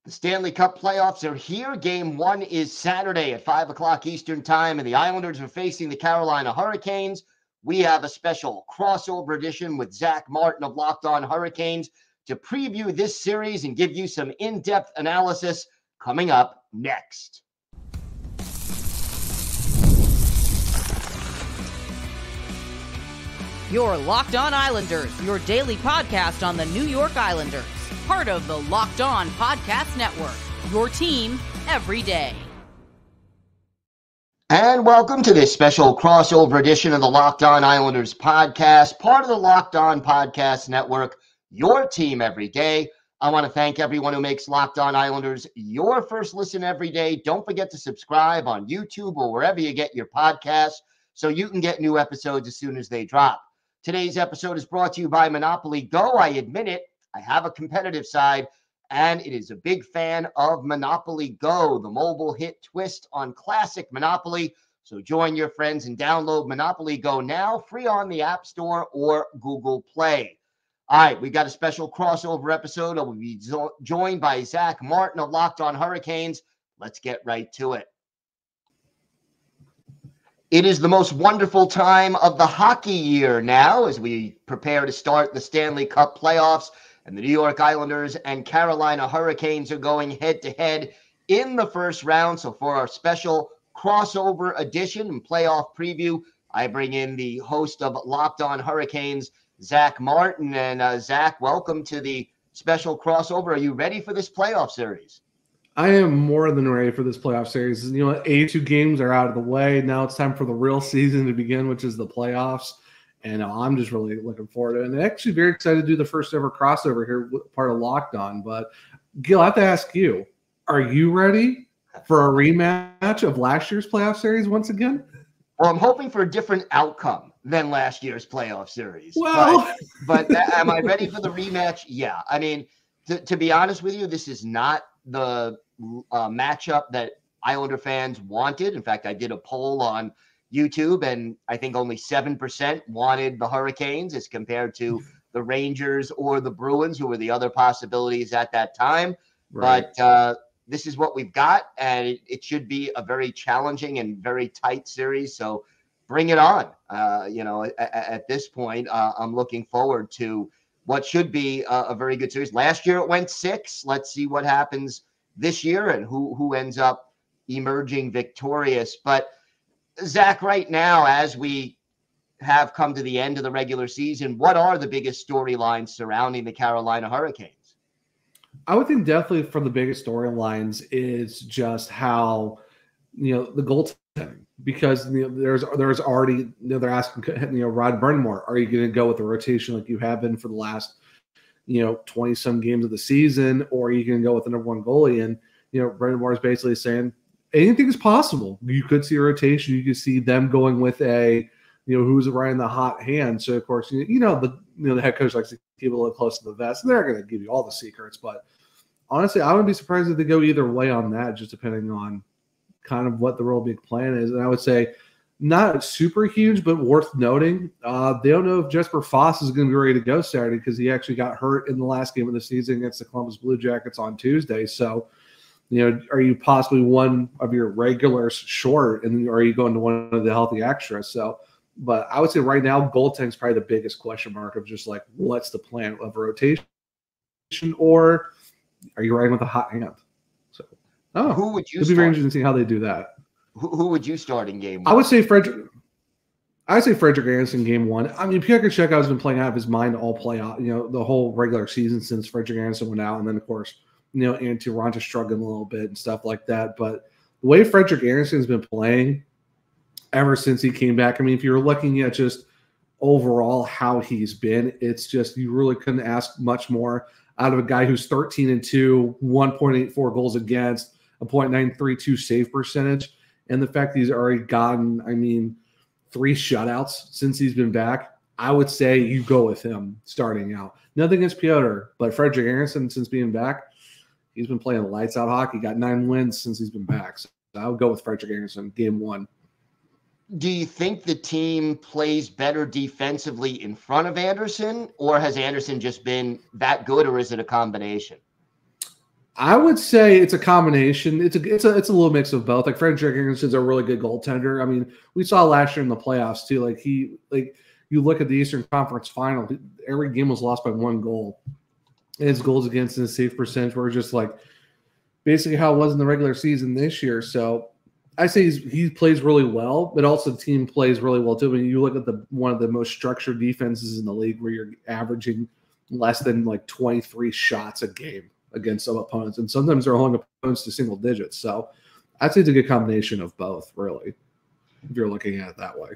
The Stanley Cup Playoffs are here. Game 1 is Saturday at 5 o'clock Eastern Time, and the Islanders are facing the Carolina Hurricanes. We have a special crossover edition with Zach Martin of Locked On Hurricanes to preview this series and give you some in-depth analysis coming up next. You're Locked On Islanders, your daily podcast on the New York Islanders. Part of the Locked On Podcast Network, your team every day. And welcome to this special crossover edition of the Locked On Islanders podcast, part of the Locked On Podcast Network, your team every day. I want to thank everyone who makes Locked On Islanders your first listen every day. Don't forget to subscribe on YouTube or wherever you get your podcasts so you can get new episodes as soon as they drop. Today's episode is brought to you by Monopoly Go. I admit it. I have a competitive side, and it is a big fan of Monopoly Go, the mobile hit twist on classic Monopoly. So join your friends and download Monopoly Go now, free on the App Store or Google Play. All right, we got a special crossover episode. I will be joined by Zach Martin of Locked On Hurricanes. Let's get right to it. It is the most wonderful time of the hockey year now as we prepare to start the Stanley Cup Playoffs. And the New York Islanders and Carolina Hurricanes are going head-to-head in the first round. So for our special crossover edition and playoff preview, I bring in the host of Locked On Hurricanes, Zach Martin. And Zach, welcome to the special crossover. Are you ready for this playoff series? I am more than ready for this playoff series. You know, 82 games are out of the way. Now it's time for the real season to begin, which is the playoffs. And I'm just really looking forward to it. And actually very excited to do the first ever crossover here, part of Locked On. But, Gil, I have to ask you, are you ready for a rematch of last year's playoff series once again? Well, I'm hoping for a different outcome than last year's playoff series. Well, but am I ready for the rematch? Yeah. I mean, to be honest with you, this is not the matchup that Islander fans wanted. In fact, I did a poll on YouTube, and I think only 7% wanted the Hurricanes as compared to the Rangers or the Bruins, who were the other possibilities at that time. Right. But this is what we've got, and it should be a very challenging and very tight series. So bring it on. At this point, I'm looking forward to what should be a very good series. Last year it went 6. Let's see what happens this year and who ends up emerging victorious. But Zach, right now, as we have come to the end of the regular season, what are the biggest storylines surrounding the Carolina Hurricanes? I would think definitely for the biggest storylines is just how, the goaltending, because there's already, they're asking, Rod Brind'Amour, are you going to go with the rotation like you have been for the last, 20 some games of the season, or are you going to go with the number one goalie? And, Brind'Amour is basically saying, anything is possible. You could see a rotation. You could see them going with a, who's riding the hot hand. So of course, the head coach likes to keep a little close to the vest. They're going to give you all the secrets, but honestly, I wouldn't be surprised if they go either way on that, just depending on kind of what the real big plan is. And I would say not super huge, but worth noting. They don't know if Jesper Foss is going to be ready to go Saturday because he actually got hurt in the last game of the season against the Columbus Blue Jackets on Tuesday. So, are you possibly one of your regulars short, and are you going to one of the healthy extras? So, but I would say right now, goaltending is probably the biggest question mark of just like, what's the plan of a rotation, or are you riding with a hot hand? So, who would you? It'd be very interesting to see how they do that. Who would you start in game one? I would say Frederick Anderson game 1. I mean, Pierre Kachuk has been playing out of his mind all playoff, the whole regular season since Frederick Anderson went out, and then of course, Antti Raanta struggling a little bit and stuff like that. But the way Frederick Anderson has been playing ever since he came back, I mean, if you're looking at just overall how he's been, it's just you really couldn't ask much more out of a guy who's 13-2, 1.84 goals against, a .932 save percentage, and the fact that he's already gotten, 3 shutouts since he's been back. I would say you go with him starting out. Nothing against Piotr, but Frederick Anderson, since being back, he's been playing lights out hockey. Got 9 wins since he's been back. So I would go with Frederick Anderson game 1. Do you think the team plays better defensively in front of Anderson, or has Anderson just been that good, or is it a combination? I would say it's a combination. It's a little mix of both. Like Frederick Anderson's a really good goaltender. I mean, we saw last year in the playoffs too. Like you look at the Eastern Conference Final, every game was lost by 1 goal. And his goals against and his save percentage were just like basically how it was in the regular season this year. So I say he plays really well, but also the team plays really well too. I mean, you look at one of the most structured defenses in the league where you're averaging less than like 23 shots a game against some opponents, and sometimes they're holding opponents to single digits. So I'd say it's a good combination of both, really, if you're looking at it that way.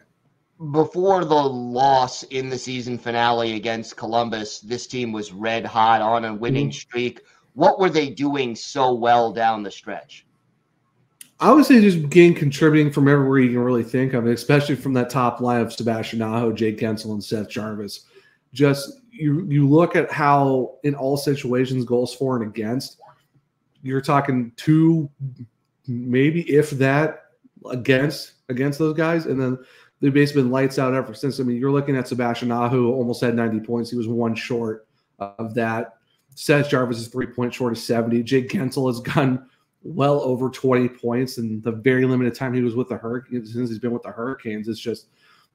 Before the loss in the season finale against Columbus, this team was red hot on a winning streak. What were they doing so well down the stretch? I would say just contributing from everywhere you can really think of it, especially from that top line of Sebastian Aho, Jake Gensel, and Seth Jarvis. Just you look at how in all situations, goals for and against, you're talking 2, maybe if that, against those guys, and then they've basically been lights out ever since. I mean, you're looking at Sebastian Aho, almost had 90 points. He was 1 short of that. Seth Jarvis is 3 points short of 70. Jake Gensel has gone well over 20 points in the very limited time he was with the Hurricanes. Since he's been with the Hurricanes, it's just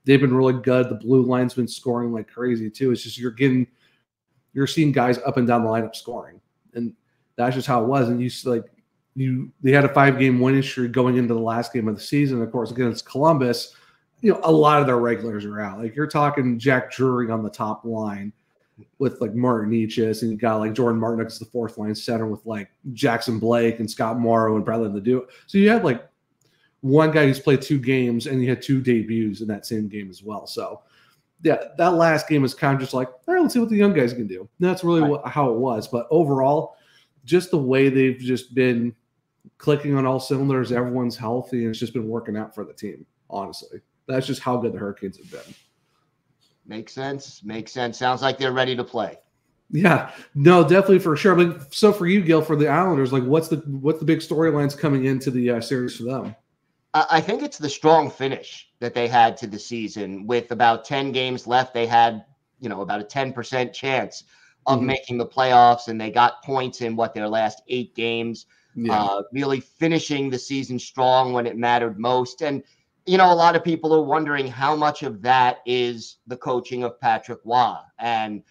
they've been really good. The blue line's been scoring like crazy too. It's just you're seeing guys up and down the lineup scoring, and that's just how it was. And they had a 5-game winning streak going into the last game of the season. Of course, against Columbus, a lot of their regulars are out. Like you're talking Jack Drury on the top line with like Martin Nietzsche, and you got like Jordan Martin as the 4th line center with like Jackson Blake and Scott Morrow and Bradley Leduc. So you had like one guy who's played 2 games, and you had 2 debuts in that same game as well. So yeah, that last game was kind of just like, all right, let's see what the young guys can do. And that's really how it was. But overall, just the way they've just been clicking on all cylinders, everyone's healthy, and it's just been working out for the team, honestly. That's just how good the Hurricanes have been. Makes sense. Sounds like they're ready to play. Yeah, no, definitely for sure. But so for you, Gil, for the Islanders, like what's the big storylines coming into the series for them? I think it's the strong finish that they had to the season. With about 10 games left, they had, about a 10% chance of making the playoffs, and they got points in their last 8 games, really finishing the season strong when it mattered most. And, a lot of people are wondering how much of that is the coaching of Patrick Roy. And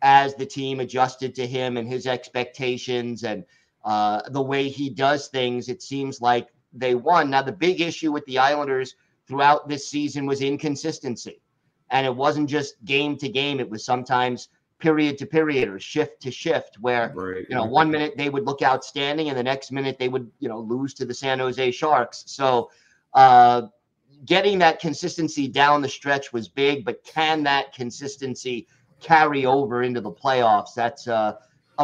as the team adjusted to him and his expectations and the way he does things, it seems like they won. Now, the big issue with the Islanders throughout this season was inconsistency. And it wasn't just game to game. It was sometimes period to period or shift to shift where, one minute they would look outstanding and the next minute they would, lose to the San Jose Sharks. So getting that consistency down the stretch was big, but can that consistency carry over into the playoffs? That's a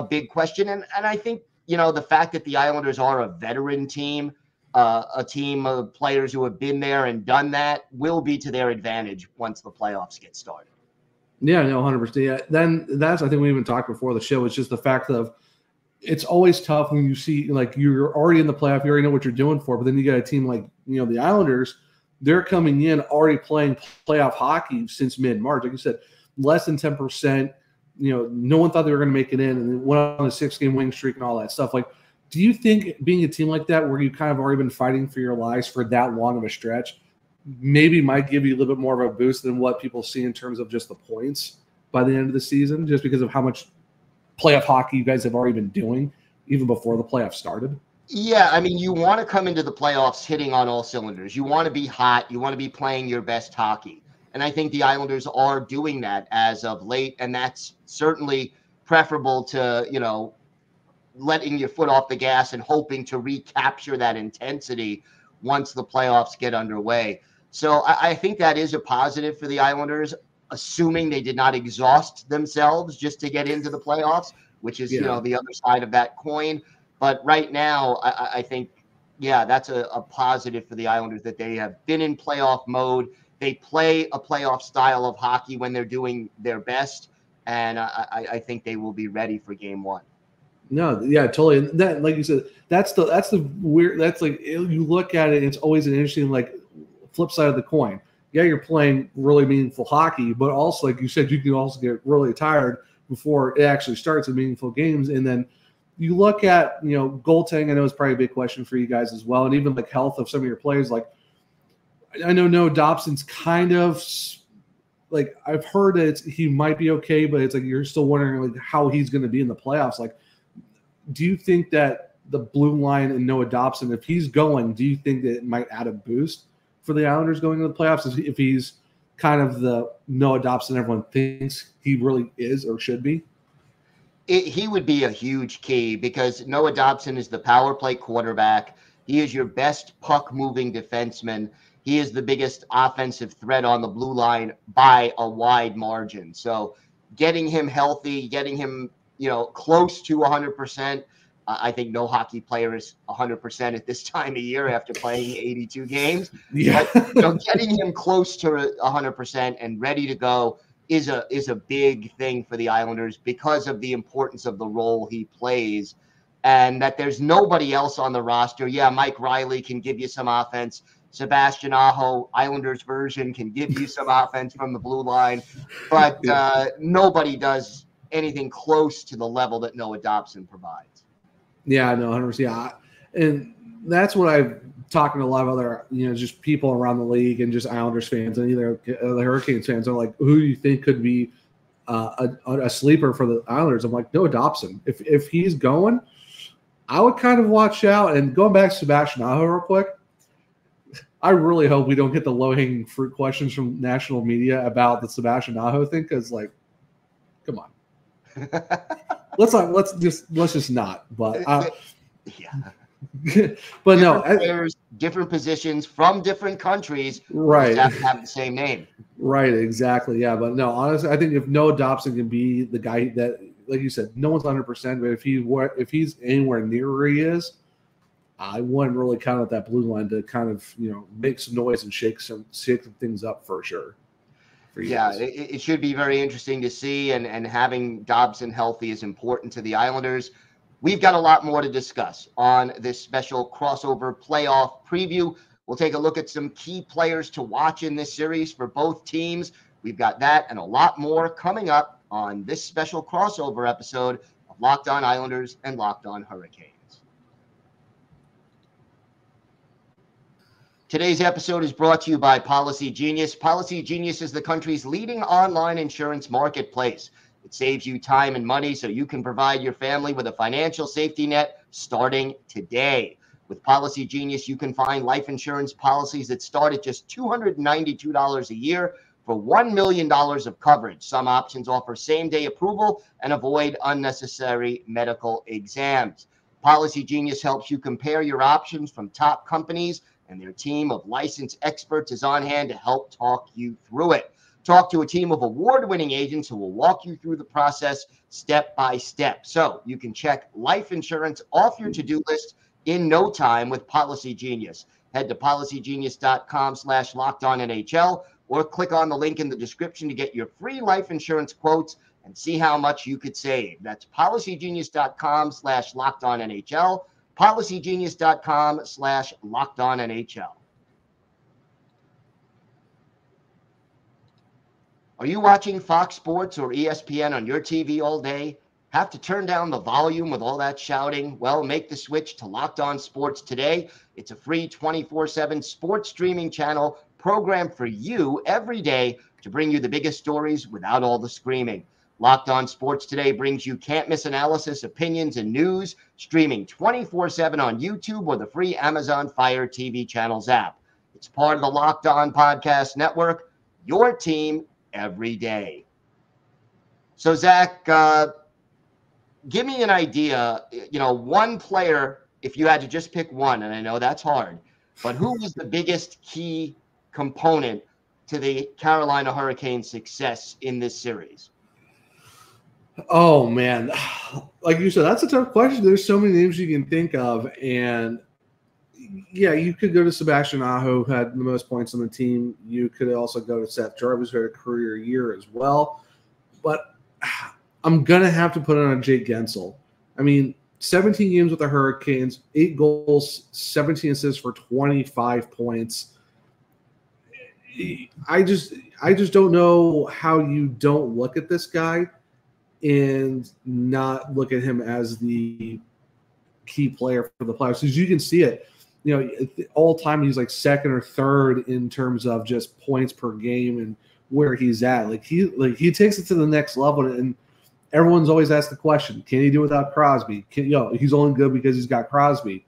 big question. And I think, the fact that the Islanders are a veteran team, a team of players who have been there and done that, will be to their advantage once the playoffs get started. Yeah, no, 100%. Yeah, then I think we even talked before the show. It's just the fact of it's always tough when you see like you're already in the playoff, you already know what you're doing for, but then you got a team like the Islanders. They're coming in already playing playoff hockey since mid-March. Like you said, less than 10%. No one thought they were going to make it in, and they went on a 6-game winning streak and all that stuff. Like, do you think being a team like that, where you kind of already been fighting for your lives for that long of a stretch, maybe might give you a little bit more of a boost than what people see in terms of just the points by the end of the season, just because of how much playoff hockey you guys have already been doing even before the playoffs started? Yeah, I mean, you want to come into the playoffs hitting on all cylinders. You want to be hot. You want to be playing your best hockey. And I think the Islanders are doing that as of late, and that's certainly preferable to, letting your foot off the gas and hoping to recapture that intensity once the playoffs get underway. So I think that is a positive for the Islanders, assuming they did not exhaust themselves just to get into the playoffs, which is, the other side of that coin. But right now, I think, that's a positive for the Islanders that they have been in playoff mode. They play a playoff style of hockey when they're doing their best, and I think they will be ready for game 1. No, yeah, totally. And that, like you said, that's the weird. That's like you look at it, it's always an interesting like flip side of the coin. Yeah, you're playing really meaningful hockey, but also, like you said, you can also get really tired before it actually starts in meaningful games, and then you look at, goaltending, I know it's probably a big question for you guys as well. And even like health of some of your players. Like, I know Noah Dobson's kind of like, I've heard that he might be okay, but it's like, you're still wondering like how he's going to be in the playoffs. Like, do you think that the blue line and Noah Dobson, if he's going, do you think that it might add a boost for the Islanders going into the playoffs if he's kind of the Noah Dobson everyone thinks he really is or should be? He would be a huge key because Noah Dobson is the power play quarterback. He is your best puck-moving defenseman. He is the biggest offensive threat on the blue line by a wide margin. So getting him healthy, getting him, close to 100%. I think no hockey player is 100% at this time of year after playing 82 games. Yeah. But, getting him close to 100% and ready to go is a big thing for the Islanders because of the importance of the role he plays, and that there's nobody else on the roster. Yeah, Mike Riley can give you some offense. Sebastian Aho, Islanders version, can give you some offense from the blue line, but nobody does anything close to the level that Noah Dobson provides. Yeah, no, 100%. Yeah, and that's what I've talking to a lot of other, just people around the league and just Islanders fans and either the Hurricanes fans are like, who do you think could be a sleeper for the Islanders? I'm like, Noah Dobson. If he's going, I would kind of watch out. And going back to Sebastian Aho real quick, I really hope we don't get the low-hanging fruit questions from national media about the Sebastian Aho thing, because like, come on. let's just not. But yeah. But different players, different positions from different countries, right? Have to have the same name, right? Exactly. Yeah, but no, honestly, I think if Noah Dobson can be the guy that, like you said, no one's 100%, but if he's anywhere near where he is, I wouldn't really count out that blue line to kind of make some noise and shake some things up for sure. Yeah, it should be very interesting to see, and having Dobson healthy is important to the Islanders. We've got a lot more to discuss on this special crossover playoff preview. We'll take a look at some key players to watch in this series for both teams. We've got that and a lot more coming up on this special crossover episode of Locked On Islanders and Locked On Hurricanes. Today's episode is brought to you by Policygenius. Policygenius is the country's leading online insurance marketplace. It saves you time and money so you can provide your family with a financial safety net starting today. With Policygenius, you can find life insurance policies that start at just $292 a year for $1 million of coverage. Some options offer same-day approval and avoid unnecessary medical exams. Policygenius helps you compare your options from top companies, and their team of licensed experts is on hand to help talk you through it. Talk to a team of award-winning agents who will walk you through the process step by step. So you can check life insurance off your to-do list in no time with Policygenius. Head to policygenius.com/LockedOnNHL or click on the link in the description to get your free life insurance quotes and see how much you could save. That's policygenius.com/LockedOnNHL, policygenius.com/LockedOnNHL. Are you watching Fox Sports or ESPN on your TV all day? Have to turn down the volume with all that shouting? Well, make the switch to Locked On Sports today. It's a free 24/7 sports streaming channel programmed for you every day to bring you the biggest stories without all the screaming. Locked On Sports Today brings you can't-miss analysis, opinions, and news, streaming 24/7 on YouTube or the free Amazon Fire TV channels app. It's part of the Locked On Podcast Network, your team every day. So, Zach, give me an idea, one player, if you had to just pick one, and I know that's hard, but who was the biggest key component to the Carolina Hurricanes' success in this series? Oh, man. Like you said, that's a tough question. There's so many names you can think of. And, yeah, you could go to Sebastian Aho, who had the most points on the team. You could also go to Seth Jarvis, who had a career year as well. But I'm going to have to put it on Jake Gensel. I mean, 17 games with the Hurricanes, 8 goals, 17 assists for 25 points. I just don't know how you don't look at this guy and not look at him as the key player for the playoffs. Because you can see it, all time he's like second or third in terms of just points per game and where he's at. He takes it to the next level, and everyone's always asked the question, can he do without Crosby? He's only good because he's got Crosby.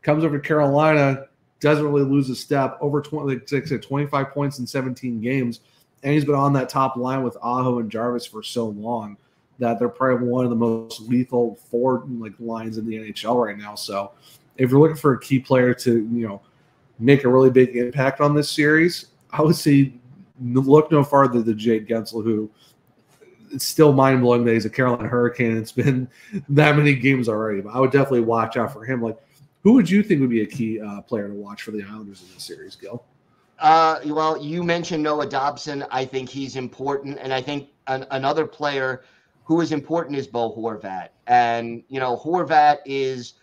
Comes over to Carolina, doesn't really lose a step, over 25 points in 17 games, and he's been on that top line with Aho and Jarvis for so long that they're probably one of the most lethal forward lines in the NHL right now. So if you're looking for a key player to make a really big impact on this series, I would say look no farther than Jake Gensel, who it's still mind-blowing that he's a Carolina Hurricane. It's been that many games already, but I would definitely watch out for him. Who would you think would be a key player to watch for the Islanders in this series, Gil? Well, you mentioned Noah Dobson. I think he's important, and I think another player who is important is Bo Horvat. And Horvat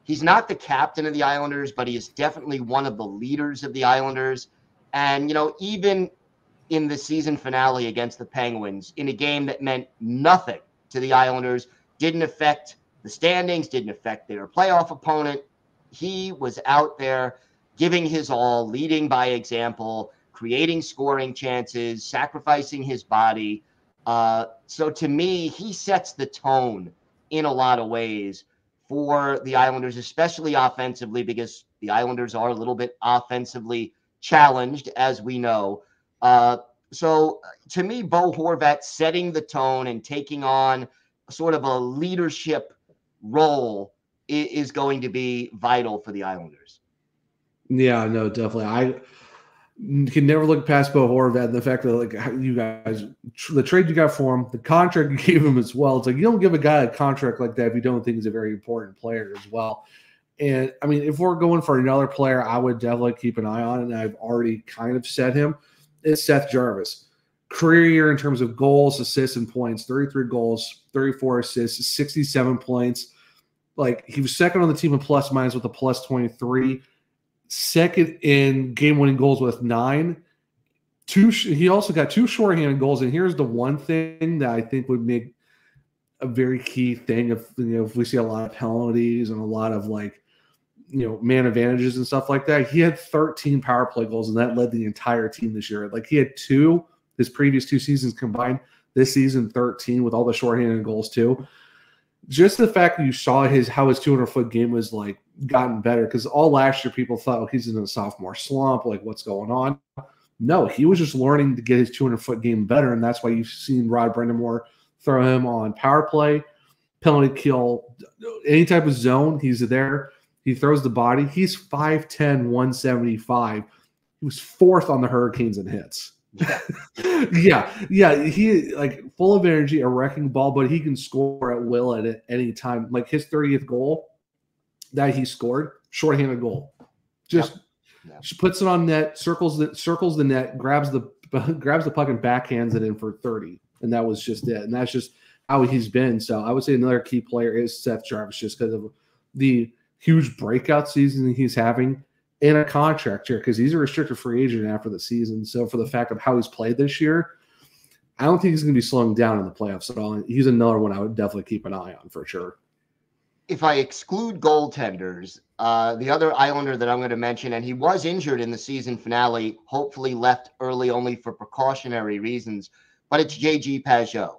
he's not the captain of the Islanders, but he is definitely one of the leaders of the Islanders. And even in the season finale against the Penguins, in a game that meant nothing to the Islanders, didn't affect the standings, didn't affect their playoff opponent, he was out there giving his all, leading by example, creating scoring chances, sacrificing his body. So to me, he sets the tone in a lot of ways for the Islanders, especially offensively, because the Islanders are a little bit offensively challenged, as we know. So to me, Bo Horvat setting the tone and taking on sort of a leadership role is going to be vital for the Islanders. Yeah, no, definitely. I can never look past Bo Horvat and the fact that you guys, the trade you got for him, the contract you gave him as well. It's you don't give a guy a contract like that if you don't think he's a very important player as well. And I mean, if we're going for another player, I would definitely keep an eye on, and I've already kind of said him. It's Seth Jarvis. Career year in terms of goals, assists, and points: 33 goals, 34 assists, 67 points. He was second on the team in plus minus with a plus 23. Second in game-winning goals with 9. He also got 2 shorthanded goals, and here's the one thing that I think would make a very key thing if we see a lot of penalties and a lot of man advantages and stuff like that. He had 13 power play goals, and that led the entire team this year. He had 2 his previous 2 seasons combined. This season, 13 with all the shorthanded goals too. Just the fact that you saw how his 200-foot game was gotten better, because all last year people thought, he's in a sophomore slump, what's going on? No, he was just learning to get his 200-foot game better, and that's why you've seen Rod Brind'Amour throw him on power play, penalty kill, any type of zone, he's there. He throws the body. He's 5'10", 175. He was 4th on the Hurricanes in hits. Yeah. He full of energy, a wrecking ball, but he can score at will at any time. His 30th goal that he scored, shorthanded goal, just puts it on net, circles the net, grabs the puck and backhands it in for 30, and that was just it. And that's just how he's been. So I would say another key player is Seth Jarvis, just because of the huge breakout season he's having in a contract here, because he's a restricted free agent after the season. So for the fact of how he's played this year, I don't think he's going to be slowing down in the playoffs at all. And he's another one I would definitely keep an eye on for sure. If I exclude goaltenders, the other Islander that I'm going to mention, and he was injured in the season finale, hopefully left early only for precautionary reasons, but it's J.G. Pageau.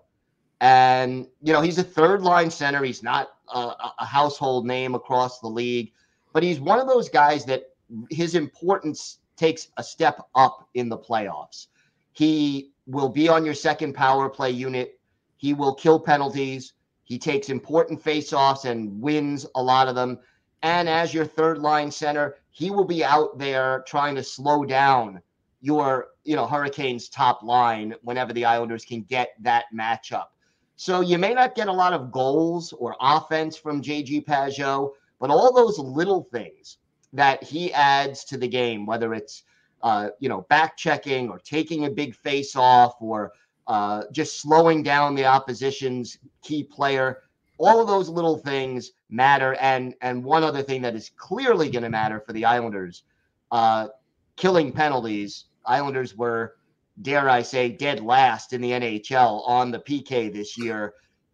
And, he's a third-line center. He's not a household name across the league, but he's one of those guys that his importance takes a step up in the playoffs. He will be on your second power play unit. He will kill penalties. He takes important faceoffs and wins a lot of them. And as your third-line center, he will be out there trying to slow down your, Hurricanes top line whenever the Islanders can get that matchup. So you may not get a lot of goals or offense from J.G. Pageau, but all those little things that he adds to the game, whether it's, back checking or taking a big face off or just slowing down the opposition's key player, all of those little things matter. And one other thing that is clearly going to matter for the Islanders, killing penalties. Islanders were dare I say, dead last in the NHL on the PK this year.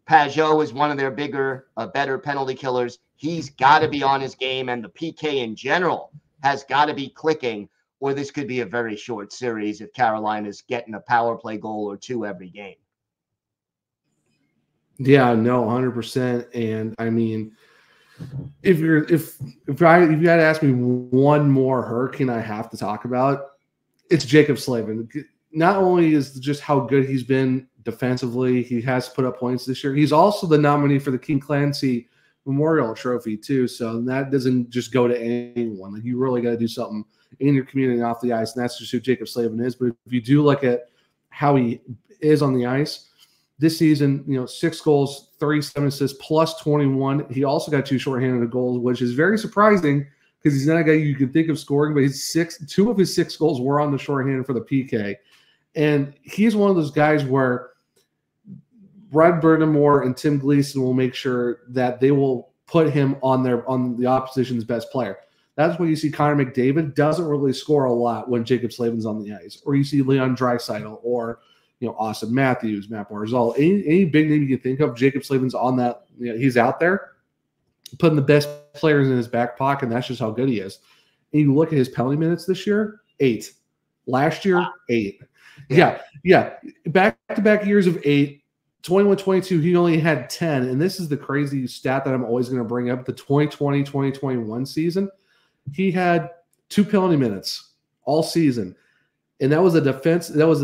Pajot is one of their better penalty killers. He's got to be on his game, and the PK in general has got to be clicking, or this could be a very short series if Carolina's getting a power play goal or two every game. Yeah, no, 100%. And I mean, if you had to ask me one more Hurricane I have to talk about, it's Jaccob Slavin. Not only is just how good he's been defensively, he has put up points this year. He's also the nominee for the King Clancy Memorial Trophy too. So that doesn't just go to anyone. Like, you really got to do something in your community and off the ice, and that's just who Jaccob Slavin is. But if you do look at how he is on the ice this season, 6 goals, 37 assists, plus 21. He also got 2 shorthanded goals, which is very surprising because he's not a guy you could think of scoring, but 2 of his 6 goals were on the shorthanded for the PK. And he's one of those guys where Brind'Amour and Tim Gleason will make sure that they will put him on the opposition's best player. That's why you see Connor McDavid doesn't really score a lot when Jaccob Slavin's on the ice, or you see Leon Draisaitl, or Austin Matthews, Matt Barzal, any big name you can think of. Jaccob Slavin's on that. He's out there putting the best players in his back pocket, and that's just how good he is. And you look at his penalty minutes this year, 8. Last year, 8. Yeah. Back-to-back years of 8. 21-22, he only had 10. And this is the crazy stat that I'm always going to bring up. The 2020-2021 season, he had 2 penalty minutes all season. And that was a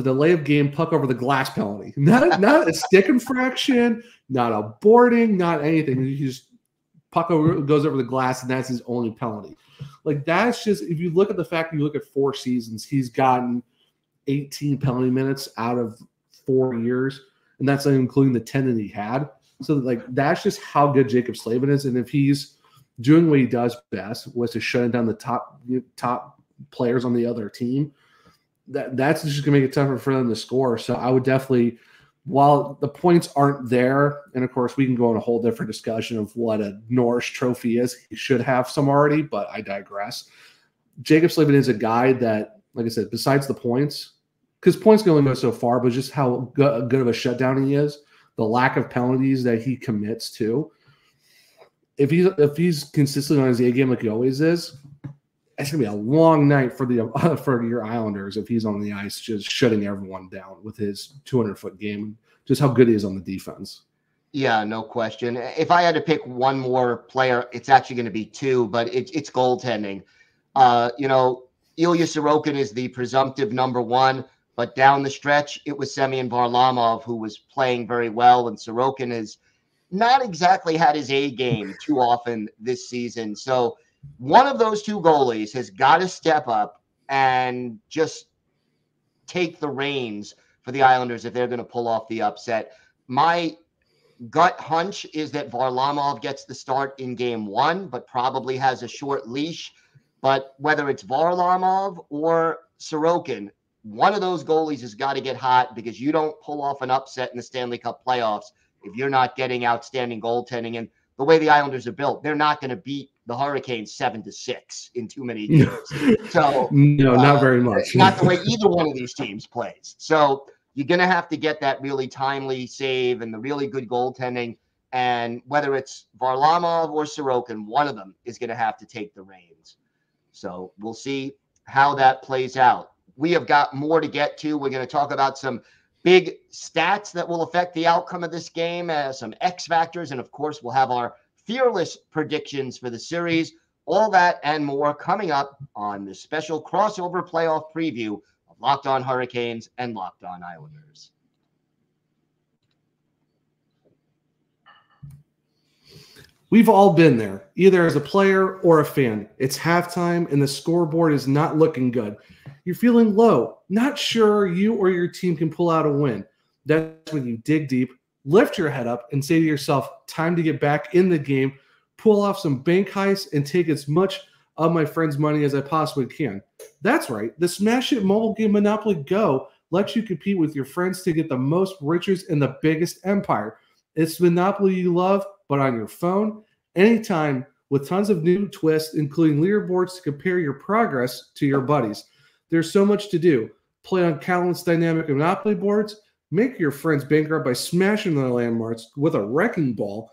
delay of game puck over the glass penalty. Not a stick infraction, not a boarding, not anything. He just goes over the glass, and that's his only penalty. Like, that's just, if you look at the fact, you look at 4 seasons, he's gotten 18 penalty minutes out of 4 years, and that's not including the 10 that he had. So, like, that's just how good Jaccob Slavin is. And if he's doing what he does best, was to shut down the top players on the other team, that's just going to make it tougher for them to score. So I would definitely, while the points aren't there, and of course we can go on a whole different discussion of what a Norris trophy is. He should have some already, but I digress. Jaccob Slavin is a guy that, like I said, besides the points, because points can only go so far, but just how good of a shutdown he is, the lack of penalties that he commits to. If he's consistently on his A game like he always is, it's gonna be a long night for your Islanders if he's on the ice just shutting everyone down with his 200-foot game. Just how good he is on the defense. Yeah, no question. If I had to pick one more player, it's actually going to be 2, but it's goaltending. Ilya Sorokin is the presumptive number 1, but down the stretch, it was Semyon Varlamov who was playing very well, and Sorokin has not exactly had his A game too often this season. So one of those 2 goalies has got to step up and just take the reins for the Islanders if they're going to pull off the upset. My gut hunch is that Varlamov gets the start in game 1, but probably has a short leash. But whether it's Varlamov or Sorokin, one of those goalies has got to get hot, because you don't pull off an upset in the Stanley Cup playoffs if you're not getting outstanding goaltending. And the way the Islanders are built, they're not going to beat the Hurricanes 7-6 in too many games. So no, not very much. Not the way either one of these teams plays. So you're going to have to get that really timely save and the really good goaltending. And whether it's Varlamov or Sorokin, one of them is going to have to take the reins. So we'll see how that plays out. We have got more to get to. We're going to talk about some big stats that will affect the outcome of this game, some X factors, and of course we'll have our fearless predictions for the series. All that and more coming up on the special crossover playoff preview of Locked On Hurricanes and Locked On Islanders. We've all been there, either as a player or a fan. It's halftime and the scoreboard is not looking good. You're feeling low, not sure you or your team can pull out a win. That's when you dig deep, lift your head up, and say to yourself, time to get back in the game, pull off some bank heists, and take as much of my friend's money as I possibly can. That's right. The Smash It mobile game Monopoly Go lets you compete with your friends to get the most riches and the biggest empire. It's Monopoly you love, but on your phone, anytime, with tons of new twists, including leaderboards to compare your progress to your buddies. There's so much to do. Play on countless dynamic Monopoly boards. Make your friends bankrupt by smashing their landmarks with a wrecking ball.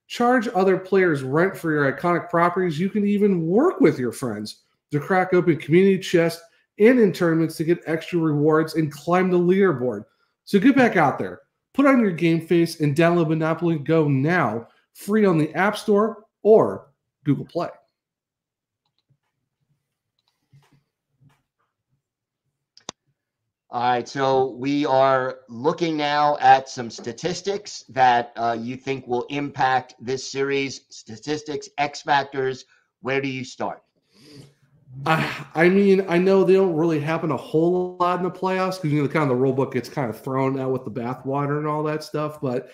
Charge other players rent for your iconic properties. You can even work with your friends to crack open community chests and in tournaments to get extra rewards and climb the leaderboard. So get back out there. Put on your game face and download Monopoly Go now, free on the App Store or Google Play. All right, so we are looking now at some statistics that you think will impact this series. Statistics, X factors. Where do you start? I mean, I know they don't really happen a whole lot in the playoffs because, kind of the rule book gets kind of thrown out with the bathwater and all that stuff. But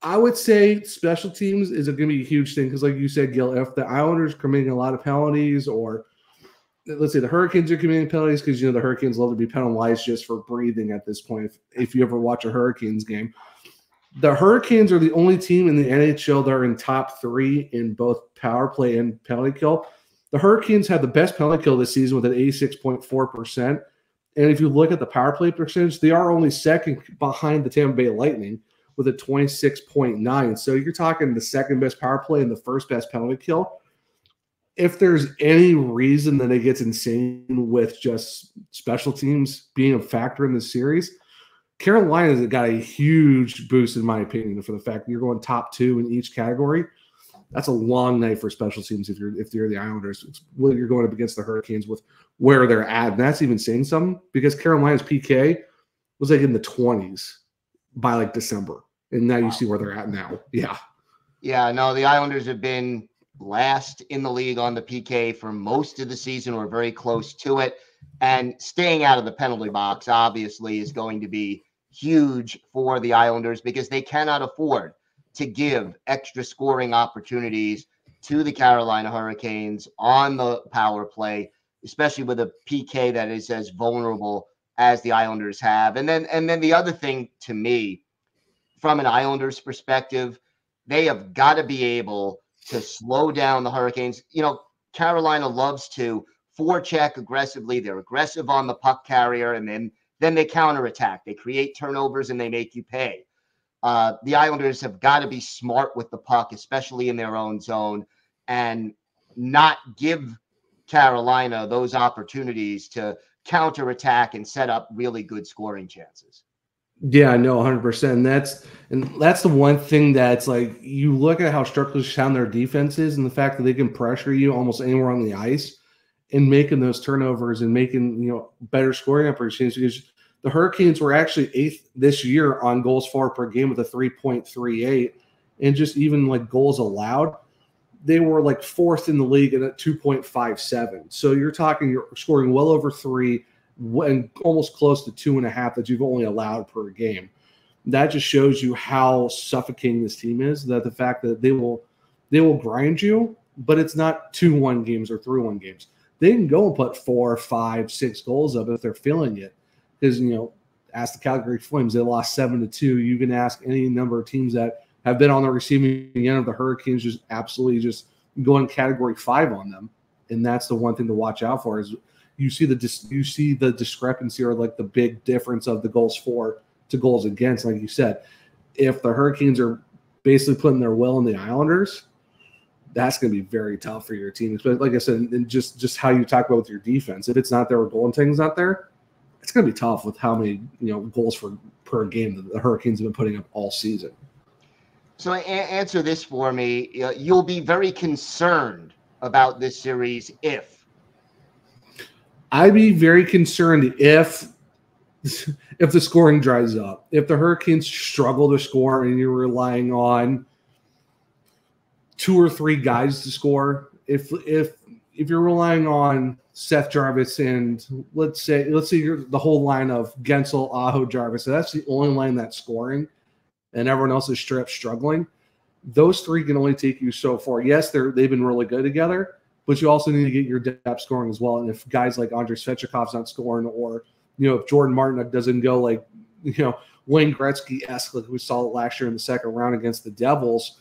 I would say special teams is going to be a huge thing because, like you said, Gil, if the Islanders are committing a lot of penalties, or let's say the Hurricanes are committing penalties because, the Hurricanes love to be penalized just for breathing at this point. If you ever watch a Hurricanes game, the Hurricanes are the only team in the NHL that are in top 3 in both power play and penalty kill. The Hurricanes had the best penalty kill this season with an 86.4%. And if you look at the power play percentage, they are only second behind the Tampa Bay Lightning with a 26.9. So you're talking the second best power play and the first best penalty kill. If there's any reason that it gets insane with just special teams being a factor in the series, Carolina's got a huge boost, in my opinion, for the fact that you're going top 2 in each category. That's a long night for special teams if you're the Islanders. You're going up against the Hurricanes with where they're at. And that's even saying something because Carolina's PK was like in the 20s by like December. And now you see where they're at now. Yeah. Yeah, no, the Islanders have been last in the league on the PK for most of the season. We're very close to it. And staying out of the penalty box, obviously, is going to be huge for the Islanders because they cannot afford to give extra scoring opportunities to the Carolina Hurricanes on the power play, especially with a PK that is as vulnerable as the Islanders have. And then the other thing to me, from an Islanders perspective, they have got to be able to slow down the Hurricanes. Carolina loves to forecheck aggressively. They're aggressive on the puck carrier, and then they counterattack. They create turnovers, and they make you pay. The Islanders have got to be smart with the puck, especially in their own zone, and not give Carolina those opportunities to counterattack and set up really good scoring chances. Yeah, no, 100%. That's the one thing that's like, you look at how structurally sound their defense is and the fact that they can pressure you almost anywhere on the ice and making those turnovers and making, better scoring opportunities, because the Hurricanes were actually 8th this year on goals for per game with a 3.38, and just even like goals allowed, they were like 4th in the league at a 2.57. So you're scoring well over 3 and almost close to 2.5 that you've only allowed per game. That just shows you how suffocating this team is, that the fact that they will grind you, but it's not 2-1 games or 3-1 games. They can go and put 4, 5, 6 goals up if they're feeling it. Because, ask the Calgary Flames, they lost 7-2. You can ask any number of teams that have been on the receiving end of the Hurricanes just absolutely just going category 5 on them. And that's the one thing to watch out for, is you see the discrepancy, or like the big difference of the goals for to goals against. Like you said, if the Hurricanes are basically putting their will in the Islanders, that's going to be very tough for your team. But like I said, and just how you talk about with your defense, if it's not there or goaltending's not there, it's going to be tough with how many goals per game that the Hurricanes have been putting up all season. So answer this for me. You'll be very concerned about this series if? I'd be very concerned if the scoring dries up. If the Hurricanes struggle to score and you're relying on 2 or 3 guys to score, if you're relying on Seth Jarvis and let's say you're the whole line of Gensel, Aho, Jarvis, so that's the only line that's scoring, and everyone else is struggling. Those 3 can only take you so far. Yes, they've been really good together, but you also need to get your depth scoring as well. And if guys like Andrei Svechnikov's not scoring, or if Jordan Martin doesn't go like Wayne Gretzky-esque like we saw last year in the second round against the Devils,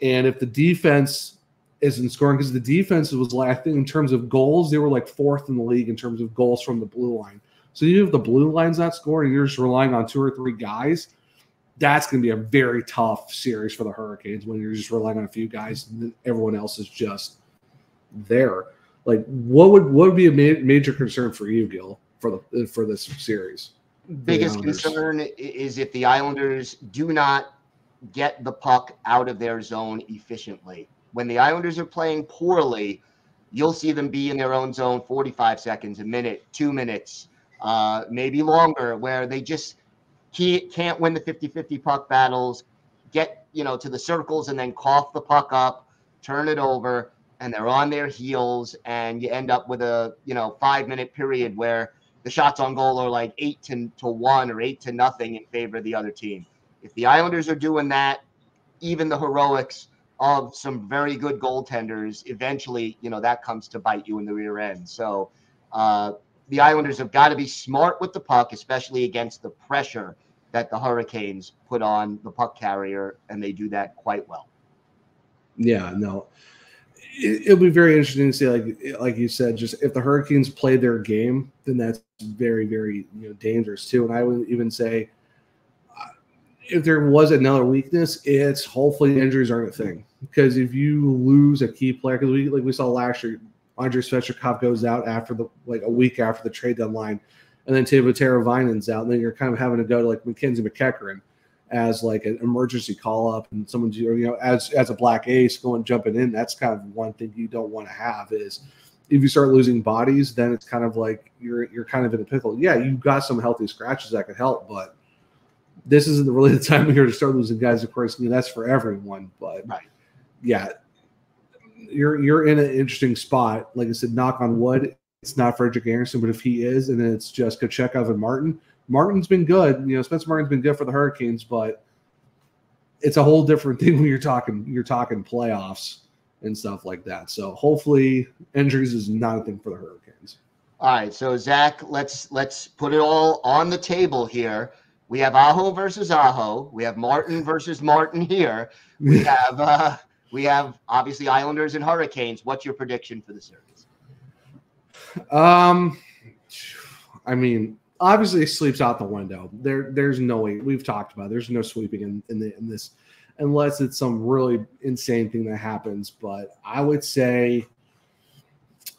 and if the defense isn't scoring, because the defense was, I think, in terms of goals, they were like 4th in the league in terms of goals from the blue line. So you have the blue line's not scoring, you're just relying on 2 or 3 guys. That's going to be a very tough series for the Hurricanes when you're just relying on a few guys and everyone else is just there. Like, what would be a major concern for you, Gil, for this series? Biggest concern is if the Islanders do not get the puck out of their zone efficiently. When the Islanders are playing poorly, you'll see them be in their own zone 45 seconds, a minute, 2 minutes, maybe longer, where they just can't win the 50-50 puck battles, get, to the circles and then cough the puck up, turn it over, and they're on their heels, and you end up with a, 5-minute period where the shots on goal are like 8-1 or 8-0 in favor of the other team. If the Islanders are doing that, even the heroics of some very good goaltenders, eventually, that comes to bite you in the rear end. So the Islanders have got to be smart with the puck, especially against the pressure that the Hurricanes put on the puck carrier, and they do that quite well. Yeah, no. It'll be very interesting to see, like you said, just if the Hurricanes play their game, then that's very, very dangerous too. And I would even say if there was another weakness, it's hopefully injuries aren't a thing. Because if you lose a key player, because we saw last year, Andrei Svechnikov goes out after a week after the trade deadline, and then Teuvo Teravainen's out, and then you're kind of having to go to like Mackenzie McEachern as like an emergency call up, and someone's as a black ace jumping in. That's kind of one thing you don't want to have is if you start losing bodies, then it's kind of like you're kind of in a pickle. Yeah, you've got some healthy scratches that could help, but this isn't really the time of year to start losing guys. Of course, that's for everyone, but right. Yeah, you're in an interesting spot. Like I said, knock on wood, it's not Frederick Anderson, but if he is, and then it's just Kochetkov and Martin. Martin's been good. Spencer Martin's been good for the Hurricanes, but it's a whole different thing when you're talking playoffs and stuff like that. So hopefully injuries is not a thing for the Hurricanes. All right, so Zach, let's put it all on the table here. We have Aho versus Aho. We have Martin versus Martin here. We have obviously Islanders and Hurricanes. What's your prediction for the series? I mean, obviously it sleeps out the window. There's no way. We've talked about it. There's no sweeping in this unless it's some really insane thing that happens. But I would say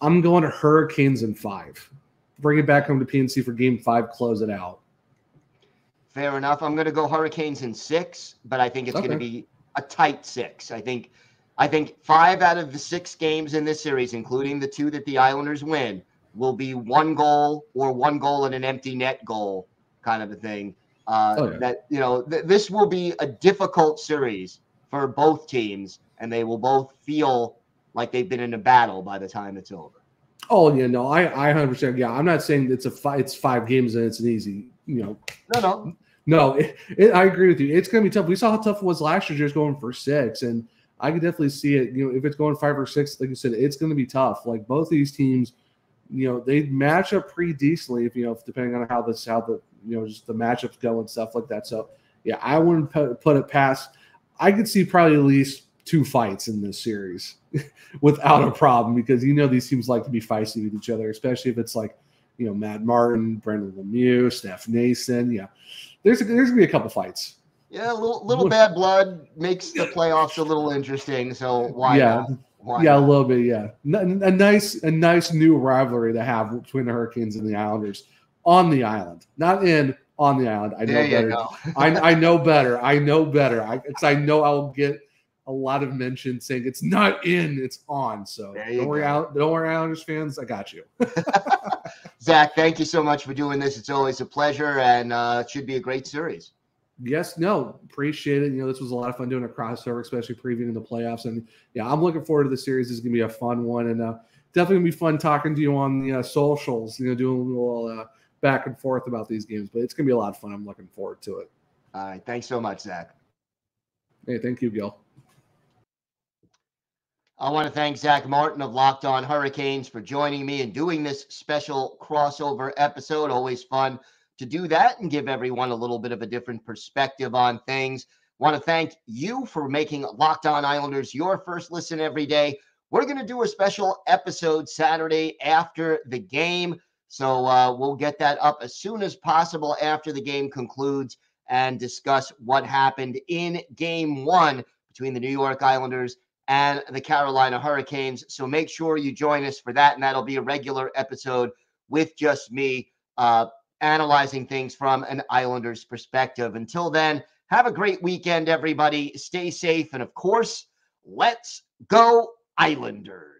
I'm going to Hurricanes in 5. Bring it back home to PNC for Game 5. Close it out. Fair enough. I'm going to go Hurricanes in 6, but I think it's going to be a tight 6. I think 5 out of the 6 games in this series, including the 2 that the Islanders win, will be 1 goal or 1 goal and an empty net goal kind of a thing. That this will be a difficult series for both teams, and they will both feel like they've been in a battle by the time it's over. Oh yeah, no, I 100%. Yeah, I'm not saying it's 5 games and it's an easy. No, I agree with you. It's going to be tough. We saw how tough it was last year just going for 6, and I could definitely see it. If it's going 5 or 6, like you said, it's going to be tough. Like both of these teams, they match up pretty decently. If depending on how the just the matchups go and stuff like that. So yeah, I wouldn't put it past. I could see probably at least 2 fights in this series without a problem because these teams like to be feisty with each other, especially if it's like Matt Martin, Brind'Amour, Steph Nason. Yeah. There's going to be a couple fights. Yeah, a little bad blood makes the playoffs a little interesting. So why not? Why not? A little bit. Yeah, a nice new rivalry to have between the Hurricanes and the Islanders on the island, not on the island. I know better. I know better. I know better. I know I'll get a lot of mentions saying it's not in, it's on. So don't worry, Islanders fans. I got you. Zach, thank you so much for doing this. It's always a pleasure, and it should be a great series. Yes, no, appreciate it. This was a lot of fun doing a crossover, especially previewing the playoffs. And yeah, I'm looking forward to the series. This is going to be a fun one, and definitely going to be fun talking to you on the socials, doing a little back and forth about these games. But it's going to be a lot of fun. I'm looking forward to it. All right. Thanks so much, Zach. Hey, thank you, Gil. I want to thank Zach Martin of Locked On Hurricanes for joining me and doing this special crossover episode. Always fun to do that and give everyone a little bit of a different perspective on things. Want to thank you for making Locked On Islanders your first listen every day. We're going to do a special episode Saturday after the game. So we'll get that up as soon as possible after the game concludes and discuss what happened in Game 1 between the New York Islanders and the Carolina Hurricanes. So make sure you join us for that, and that'll be a regular episode with just me analyzing things from an Islanders perspective. Until then, have a great weekend, everybody. Stay safe, and of course, let's go Islanders.